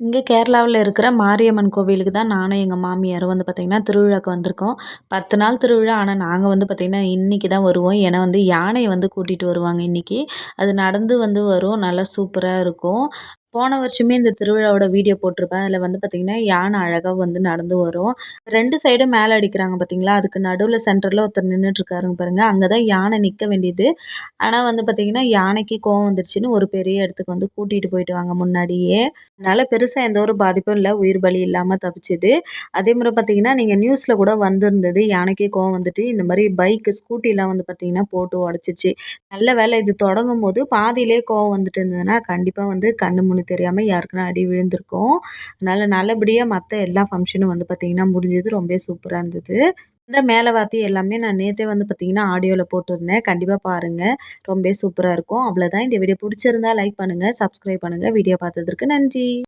இங்க கேரளாவுல இருக்கிற மாரியம்மன் கோவிலுக்கு தான் நானும் எங்க மாமியாரும் வந்து பார்த்தீங்கன்னா, திருவிழாக்கு வந்திருக்கோம். 10 நாள் திருவிழா. ஆனா, நாங்க வந்து பார்த்தீங்கன்னா, இன்னைக்கு தான் வருவோம். ஏன்னா வந்து யானைய வந்து கூட்டிட்டு வருவாங்க இன்னைக்கு. அது நடந்து வந்து வரும். நல்லா சூப்பரா இருக்கும். போன வருஷமே இந்த திருவிழாவோட வீடியோ போட்டிருப்பேன். அதில வந்து பார்த்தீங்கன்னா, யானை அழகா வந்து நடந்து வரும். 2 சைடும் மேல அடிக்கிறாங்க பார்த்தீங்களா, அதுக்கு நடுவுல சென்டர்ல ஒருத்தர் நின்னுட்டுருக்காருங்க பாருங்க. அங்க தான் யானை நிக்க வேண்டியது. ஆனா வந்து பார்த்தீங்கன்னா, யானைக்கு கோவம் வந்துருச்சுன்னு ஒரு பெரிய இடத்துக்கு வந்து கூட்டிட்டு போயிட்டுவாங்க முன்னாடியே. அதனால பெருசா எந்த ஒரு பாதிப்பும் இல்ல. உயிர் பலி இல்லாம தப்பிச்சது. அதே முறை பார்த்தீங்கன்னா, நீங்க நியூஸ்ல கூட வந்திருந்தது. யானைக்கே கோவம் வந்துட்டு, இந்த மாரி பைக், ஸ்கூட்டிலாம் வந்து பார்த்தீங்கன்னா, போட்டு உடைச்சிச்சு. நல்ல வேளை இது தொடங்கும்போது பாதியிலேயே கோவம் வந்துட்டு இருந்ததுன்னா, கண்டிப்பா வந்து கண்ணு முன்னு தெரியாம யாருக்குன்னா அடி விழுந்திருக்கும். அதனால நல்லபடியா மத்த எல்லா ஃபங்ஷனும் வந்து பார்த்தீங்கன்னா, முடிஞ்சது. ரொம்பவே சூப்பரா இருந்தது. இந்த மேளவாத்தி எல்லாமே நான் நேத்தே வந்து பார்த்தீங்கன்னா, ஆடியோல போட்டிருந்தேன். கண்டிப்பா பாருங்க. ரொம்பவே சூப்பரா இருக்கும். அவ்வளோதான். இந்த வீடியோ புடிச்சிருந்தா லைக் பண்ணுங்க, சப்ஸ்கிரைப் பண்ணுங்க. வீடியோ பார்த்ததற்கு நன்றி.